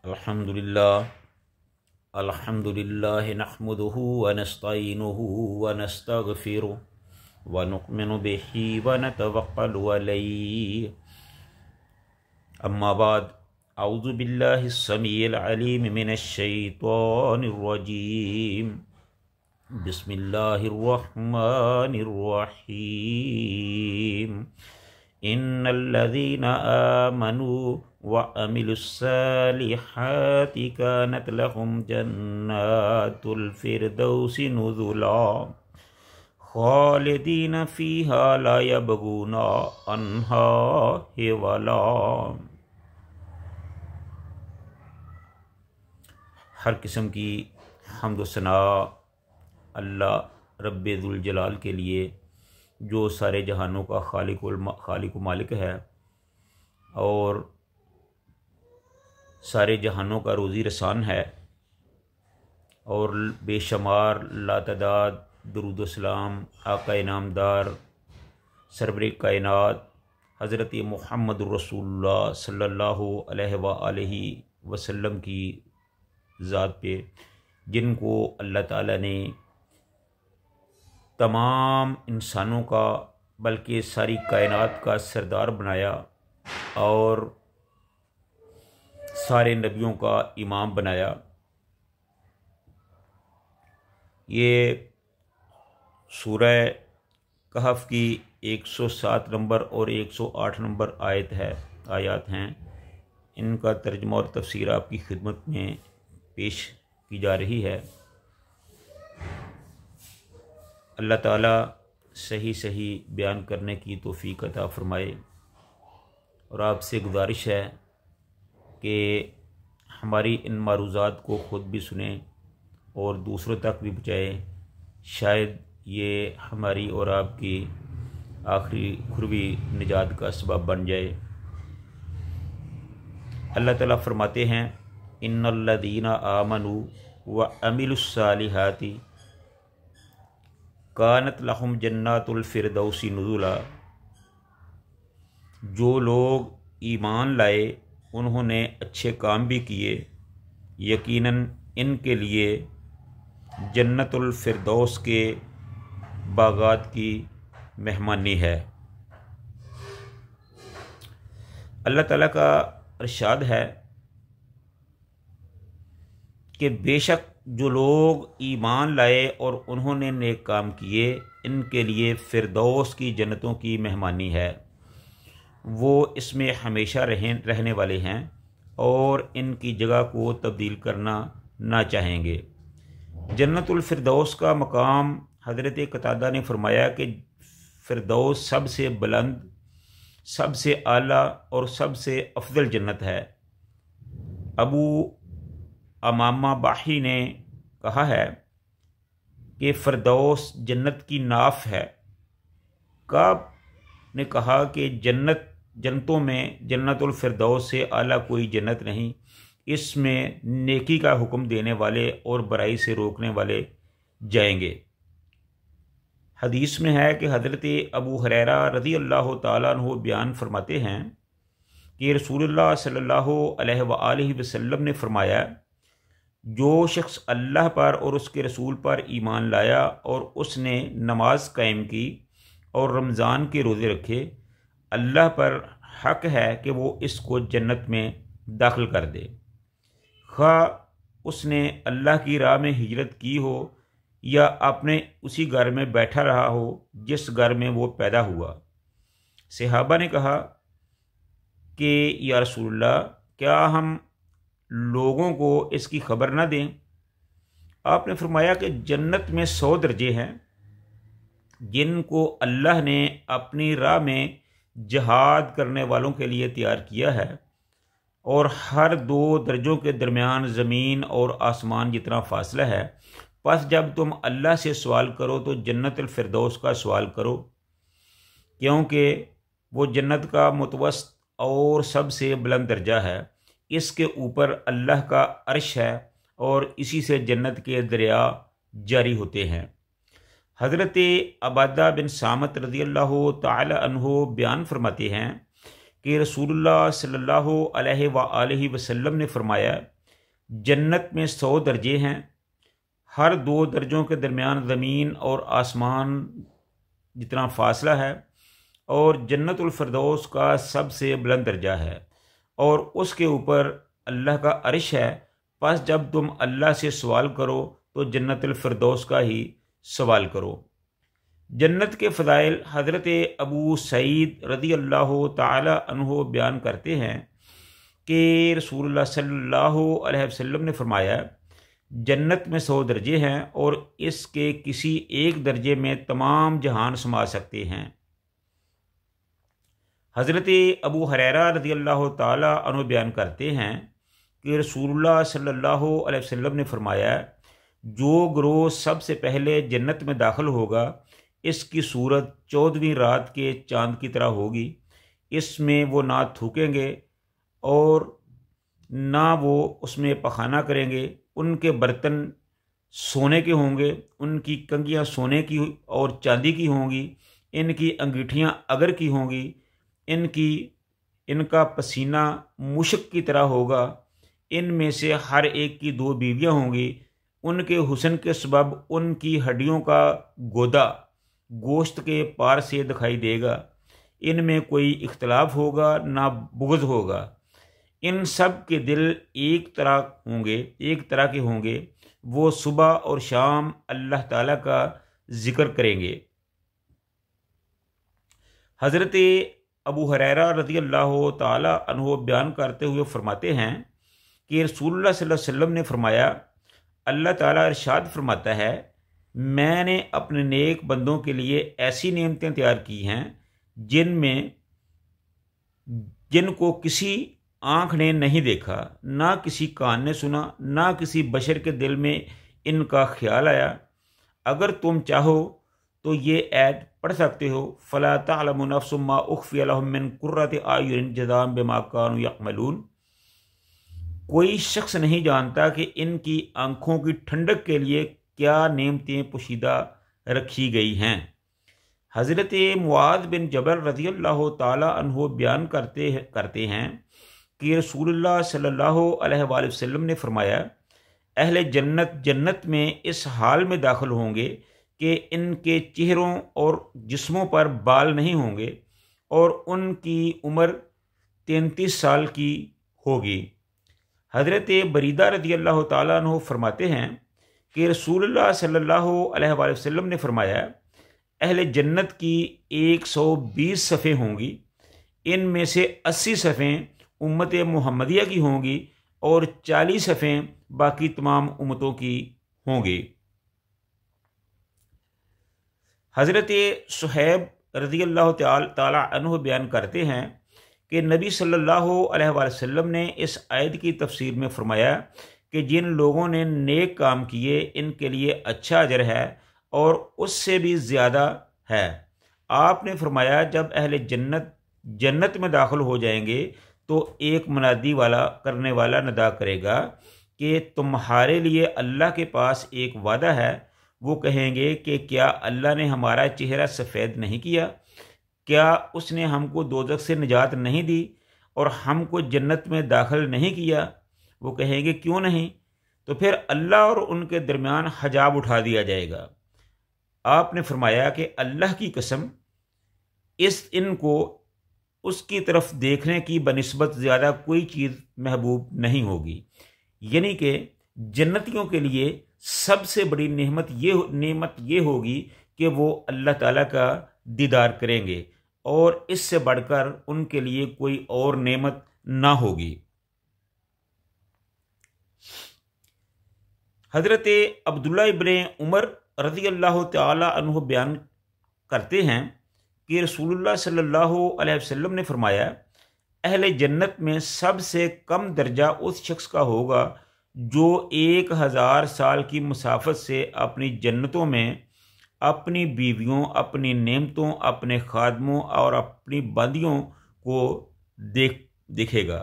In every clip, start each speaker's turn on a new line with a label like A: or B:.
A: अल्हम्दुलिल्लाह नहमदुहु व नस्तईनुहु व नस्तगफिरुहु व नु'मिनु बिही व नतवक्कलु अलैहि। अम्मा बाद, औज़ु बिल्लाहिस समीइल अलीम मिनश शैतानिर रजीम। बिस्मिल्लाहिर रहमानिर रहीम। इन्नल्लज़ीना आमनू व अमिलुस्सालिहाति कानत लहुम जन्नातुल फिरदौसि नुज़ुला खालिदीन फ़ीहा ला यबगूना अन्हा हिवला। हर किस्म की हम्द व सना अल्लाह रब्बे ज़ुल जलाल के लिए, जो सारे जहानों का खालिक व मालिक है और सारे जहानों का रोज़ी रसान है, और बेशुमार लातदाद दुरूद व सलाम आका इनामदार सरवरे कायनात हज़रत मुहम्मद रसूलुल्लाह सल्लल्लाहु अलैहि वसल्लम की ज़ात पे, जिनको अल्लाह ताला ने तमाम इंसानों का बल्कि सारी कायनात का सरदार बनाया और सारे नबियों का इमाम बनाया। ये सूरह कहफ की 107 नंबर और 108 नंबर आयत हैं। इनका तर्जुमा और तफसीर आपकी खिदमत में पेश की जा रही है। अल्लाह ताला सही सही बयान करने की तौफीक अता फ़रमाए। और आपसे गुजारिश है कि हमारी इन मारूज़ात को ख़ुद भी सुने और दूसरों तक भी पहुँचाएँ। शायद ये हमारी और आपकी आखिरी खुरवी निजात का सबब बन जाए। अल्लाह ताला फरमाते हैं, इन्नल्लज़ीना आमनू व अमिलुस्सालिहाति कानत लहुम जन्नातुल फिरदौसी नुज़ुला। जो लोग ईमान लाए, उन्होंने अच्छे काम भी किए, यकीनन इनके लिए जन्नतुल फिरदौस के बागात की मेहमानी है। अल्लाह ताला का इरशाद है कि बेशक जो लोग ईमान लाए और उन्होंने नेक काम किए, इनके लिए फिरदौस की जन्नतों की मेहमानी है। वो इसमें हमेशा रहने वाले हैं और इनकी जगह को तब्दील करना ना चाहेंगे। जन्नतुल फिरदौस का मकाम हज़रत कतादा ने फरमाया कि फिरदौस सबसे बुलंद, सबसे आला और सबसे अफजल जन्नत है। अबू अमामा बाही ने कहा है कि फिरदौस जन्नत की नाफ है। काब ने कहा कि जन्नतों में जन्नतुल फिरदौस से आला कोई जन्नत नहीं। इसमें नेकी का हुक्म देने वाले और बुराई से रोकने वाले जाएंगे। हदीस में है कि हज़रत अबू हुरैरा रज़ी अल्लाह ताला अन्हु बयान फरमाते हैं कि रसूलुल्लाह सल्लल्लाहु अलैहि वसल्लम ने फरमाया, जो शख्स अल्लाह पर और उसके रसूल पर ईमान लाया और उसने नमाज कायम की और रमज़ान के रोज़े रखे, अल्लाह पर हक है कि वो इसको जन्नत में दाखिल कर दे, खा उसने अल्लाह की राह में हिजरत की हो या अपने उसी घर में बैठा रहा हो जिस घर में वो पैदा हुआ। सहाबा ने कहा कि या रसूलल्लाह, क्या हम लोगों को इसकी खबर ना दें? आपने फरमाया कि जन्नत में 100 दर्जे हैं जिनको अल्लाह ने अपनी राह में जहाद करने वालों के लिए तैयार किया है, और हर 2 दर्जों के दरमियान ज़मीन और आसमान जितना फासला है। बस जब तुम अल्लाह से सवाल करो तो जन्नतुल फिरदौस का सवाल करो, क्योंकि वो जन्नत का मुतवस्सित और सबसे बुलंद दर्जा है। इसके ऊपर अल्लाह का अर्श है और इसी से जन्नत के दरिया जारी होते हैं। हज़रत अबादा बिन सामत रज़ी अल्लाह ताला अन्हु बयान फरमाते हैं कि रसूलुल्लाह सल्लल्लाहु अलैहि वसल्लम ने फरमाया, जन्नत में 100 दर्जे हैं, हर 2 दर्जों के दरमियान ज़मीन और आसमान जितना फासला है, और जन्नतुल फिरदौस का सबसे बुलंद दर्जा है और उसके ऊपर अल्लाह का अर्श है। बस जब तुम अल्लाह से सवाल करो तो जन्नतुल फिरदौस का ही सवाल करो। जन्नत के फ़ज़ाइल हज़रत अबू सईद रज़ी अल्लाह ताला अन्हु बयान करते हैं कि रसूलुल्लाह सल्लल्लाहु अलैहि वसल्लम ने फरमाया, जन्नत में 100 दर्जे हैं और इसके किसी एक दर्जे में तमाम जहान समा सकते हैं। हज़रत अबू हुरैरा रज़ी अल्लाह ताला अन्हु बयान करते हैं कि रसूलुल्लाह सल्लल्लाहु अलैहि वसल्लम ने फरमाया, जो ग्रोह सबसे पहले जन्नत में दाखिल होगा, इसकी सूरत 14वीं रात के चाँद की तरह होगी। इसमें वो ना थूकेंगे और ना वो उसमें पखाना करेंगे। उनके बर्तन सोने के होंगे, उनकी कंघियाँ सोने की और चांदी की होंगी, इनकी अंगूठियाँ अगर की होंगी, इनका पसीना मुश्क की तरह होगा। इनमें से हर एक की 2 बीवियाँ होंगी। उनके हुस्न के सबब उनकी हड्डियों का गोदा गोश्त के पार से दिखाई देगा। इनमें कोई इख्तलाफ होगा ना बुग़्ज़ होगा। इन सब के दिल एक तरह के होंगे। वो सुबह और शाम अल्लाह ताला का ज़िक्र करेंगे। हज़रत अबू हुरैरा रज़ी अल्लाह ताला अन्हु बयान करते हुए फरमाते हैं कि रसूलुल्लाह सल्लल्लाहु अलैहि वसल्लम ने फरमाया, अल्लाह ताला इरशाद फरमाता है, मैंने अपने नेक बंदों के लिए ऐसी नेमतें तैयार की हैं जिनको किसी आँख ने नहीं देखा, ना किसी कान ने सुना, ना किसी बशर के दिल में इनका ख्याल आया। अगर तुम चाहो तो ये ऐड पढ़ सकते हो, फ़ला तअलमु नफ्सुम मा उख़फ़िय लहुम मिन क़ुर्रति आयुनिन जज़ाअन बिमा कानू यअमलून। कोई शख्स नहीं जानता कि इनकी आँखों की ठंडक के लिए क्या नेमतें पोशीदा रखी गई हैं। हज़रत मुआज़ बिन जबल रज़ी अल्लाह ताला अन्हु बयान करते हैं कि रसूलुल्लाह सल्लल्लाहु अलैहि वसल्लम ने फरमाया, अहले जन्नत में इस हाल में दाखिल होंगे कि इनके चेहरों और जिस्मों पर बाल नहीं होंगे और उनकी उम्र 33 साल की होगी। हज़रत बरीदा रज़ी अल्लाह ताला अन्हु फरमाते हैं कि रसूलुल्लाह सल्लल्लाहु अलैहि वसल्लम ने फरमाया, अहले जन्नत की 120 सफ़ें होंगी। इनमें से 80 सफ़ें उम्मत मुहम्मदिया की होंगी और 40 सफ़ें बाकी तमाम उम्मतों की होंगी। हज़रत सुहैब रज़ी अल्लाह ताला अन्हु बयान करते हैं कि नबी सल्लल्लाहु अलैहि वसल्लम ने इस आयत की तफसीर में फरमाया कि जिन लोगों ने नेक काम किए इनके लिए अच्छा अजर है और उससे भी ज़्यादा है। आपने फरमाया, जब अहले जन्नत में दाखिल हो जाएंगे तो एक मुनादी करने वाला नदा करेगा कि तुम्हारे लिए अल्लाह के पास एक वादा है। वो कहेंगे कि क्या अल्लाह ने हमारा चेहरा सफ़ेद नहीं किया? क्या उसने हमको दोज़ख से निजात नहीं दी और हमको जन्नत में दाखिल नहीं किया? वो कहेंगे, क्यों नहीं? तो फिर अल्लाह और उनके दरमियान हजाब उठा दिया जाएगा। आपने फरमाया कि अल्लाह की कसम, इनको उसकी तरफ देखने की बनिस्बत ज़्यादा कोई चीज़ महबूब नहीं होगी। यानी कि जन्नतियों के लिए सबसे बड़ी नेमत ये होगी कि वो अल्लाह ताला का दीदार करेंगे और इससे बढ़कर उनके लिए कोई और नेमत ना होगी। हज़रत अब्दुल्ला इब्ने उमर रज़ी अल्लाह ताला अन्हु बयान करते हैं कि रसूलुल्लाह सल्लल्लाहु अलैहि वसल्लम ने फरमाया, अहले जन्नत में सबसे कम दर्जा उस शख्स का होगा जो 1000 साल की मुसाफत से अपनी जन्नतों में अपनी बीवियों, अपनी नेमतों, अपने खादमों और अपनी बंदियों को देखेगा।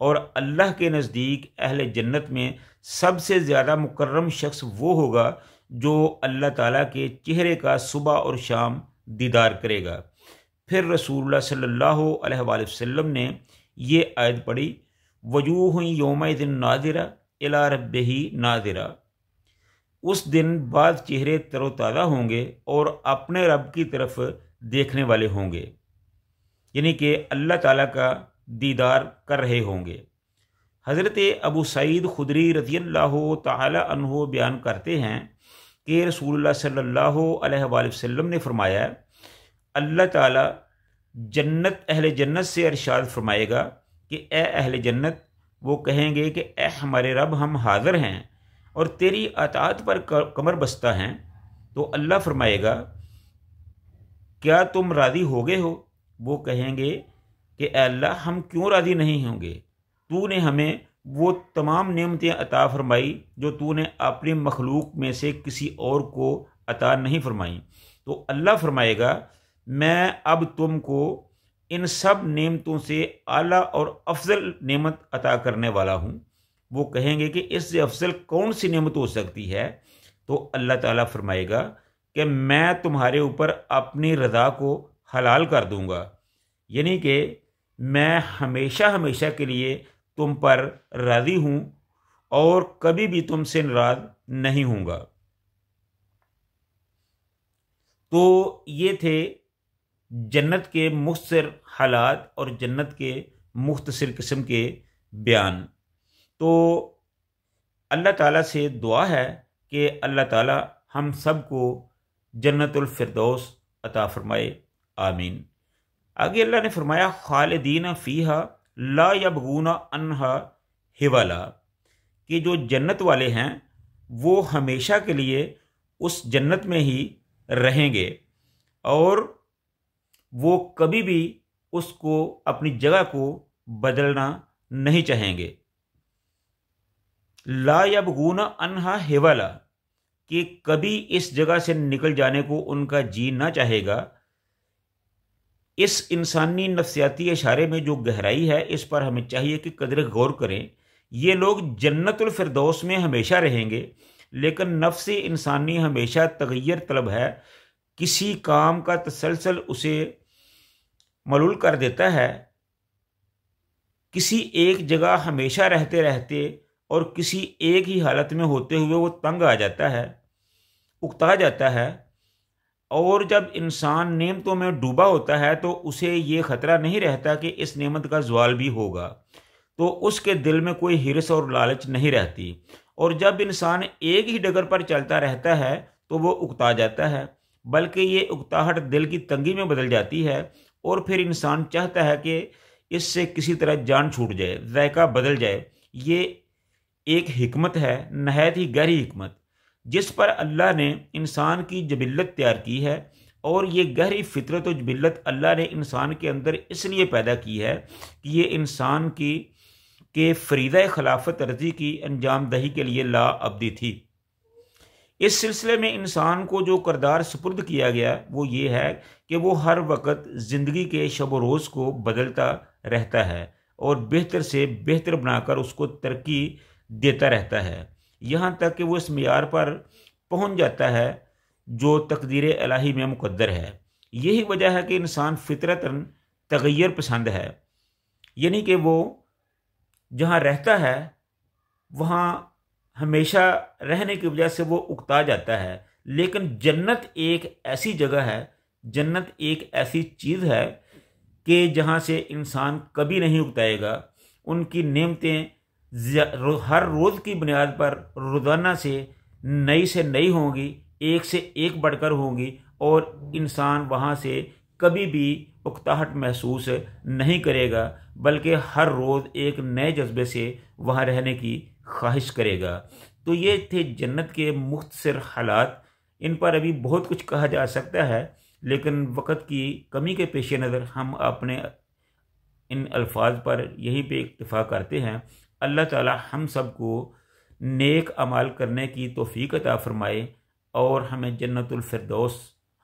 A: और अल्लाह के नज़दीक अहले जन्नत में सबसे ज़्यादा मुकर्रम शख्स वो होगा जो अल्लाह ताला के चेहरे का सुबह और शाम दीदार करेगा। फिर रसूलुल्लाह सल्लल्लाहु अलैहि वसल्लम ने ये आयत पढ़ी, वजूह यौमइज़िन नाज़िरा इला रब्बिही नाज़िरा। उस दिन बाद चेहरे तरोताज़ा होंगे और अपने रब की तरफ देखने वाले होंगे, यानी कि अल्लाह ताला का दीदार कर रहे होंगे। हज़रत अबू सईद खुदरी रज़ियल्लाहु ताला अन्हु बयान करते हैं कि रसूलुल्लाह सल्लल्लाहु अलैहि वसल्लम ने फरमाया, अल्लाह ताला जन्नत अहले जन्नत से इरशाद फरमाएगा कि ए अहले जन्नत, वो कहेंगे कि ए हमारे रब, हम हाज़िर हैं और तेरी अताअत पर कमर बस्ता हैं। तो अल्लाह फरमाएगा, क्या तुम राज़ी हो गए हो? वो कहेंगे कि अल्लाह, हम क्यों राज़ी नहीं होंगे, तूने हमें वो तमाम नेमतें अता फरमाई जो तूने अपनी मखलूक में से किसी और को अता नहीं फरमाई। तो अल्लाह फरमाएगा, मैं अब तुमको इन सब नेमतों से आला और अफजल नेमत अता करने वाला हूँ। वो कहेंगे कि इससे अफजल कौन सी नेमत हो सकती है? तो अल्लाह ताला फरमाएगा कि मैं तुम्हारे ऊपर अपनी रज़ा को हलाल कर दूंगा, यानी कि मैं हमेशा हमेशा के लिए तुम पर राज़ी हूँ और कभी भी तुमसे नाराज़ नहीं हूँगा। तो ये थे जन्नत के मुख्तसर हालात और जन्नत के मुख्तसर किस्म के बयान। तो अल्लाह ताला से दुआ है कि अल्लाह ताला हम सबको जन्नतुल फिरदौस अता फरमाए, आमीन। आगे अल्लाह ने फरमाया, खालिदीन फ़ीहा ला यबगूना अन्हा हिवाला, कि जो जन्नत वाले हैं वो हमेशा के लिए उस जन्नत में ही रहेंगे और वो कभी भी उसको, अपनी जगह को बदलना नहीं चाहेंगे। ला यबगूना अन्हा हिवाला, कि कभी इस जगह से निकल जाने को उनका जी ना चाहेगा। इस इंसानी नफ्सियाती इशारे में जो गहराई है, इस पर हमें चाहिए कि कदर गौर करें। ये लोग जन्नतुल फिरदौस में हमेशा रहेंगे, लेकिन नफ्स इंसानी हमेशा तगय्युर तलब है। किसी काम का तसलसल उसे मलूल कर देता है। किसी एक जगह हमेशा रहते रहते और किसी एक ही हालत में होते हुए वो तंग आ जाता है, उकता जाता है। और जब इंसान नेमतों में डूबा होता है तो उसे ये ख़तरा नहीं रहता कि इस नेमत का ज़वाल भी होगा, तो उसके दिल में कोई हिरस और लालच नहीं रहती। और जब इंसान एक ही डगर पर चलता रहता है तो वो उकता जाता है, बल्कि ये उकताहट दिल की तंगी में बदल जाती है और फिर इंसान चाहता है कि इससे किसी तरह जान छूट जाए, जायका बदल जाए। ये एक हिकमत है, नहायत ही गहरी हिकमत, जिस पर अल्लाह ने इंसान की जबिल्लत तैयार की है। और ये गहरी फितरत और जबिल्लत अल्लाह ने इंसान के अंदर इसलिए पैदा की है कि ये इंसान की के फरीदा खिलाफत अर्जी की अंजाम दही के लिए ला अब्दी थी। इस सिलसिले में इंसान को जो करदार सुपुर्द किया गया वो ये है कि वो हर वक्त ज़िंदगी के शब रोज़ को बदलता रहता है और बेहतर से बेहतर बनाकर उसको तरक्की देता रहता है, यहाँ तक कि वो इस मियार पर पहुँच जाता है जो तकदीर इलाही में मुकद्दर है। यही वजह है कि इंसान फितरतन तगय्युर पसंद है, यानी कि वो जहाँ रहता है वहाँ हमेशा रहने की वजह से वो उकता जाता है। लेकिन जन्नत एक ऐसी जगह है, जन्नत एक ऐसी चीज़ है कि जहाँ से इंसान कभी नहीं उकताएगा। उनकी नेमतें हर रोज़ की बुनियाद पर रोज़ाना से नई होंगी, एक से एक बढ़कर होंगी और इंसान वहाँ से कभी भी उकताहट महसूस नहीं करेगा, बल्कि हर रोज़ एक नए जज्बे से वहाँ रहने की ख्वाहिश करेगा। तो ये थे जन्नत के मुख्तसर हालात। इन पर अभी बहुत कुछ कहा जा सकता है, लेकिन वक़्त की कमी के पेश नज़र हम अपने इन अल्फाज पर यहीं पे इक्तफ़ा करते हैं। अल्लाह ताला हम सब को नेक अमाल करने की तौफ़ीक अता फ़रमाए और हमें जन्नतुल फिरदौस,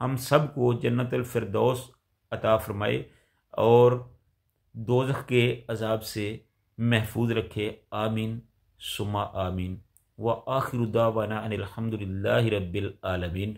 A: हम सब को जन्नतुल फिरदौस अता फ़रमाए और दोज़ख के अज़ाब से महफूज रखे। आमीन सुम्मा आमीन। व आखिरु दावाना अनिल हम्दुलिल्लाहि रब्बिल आलमीन।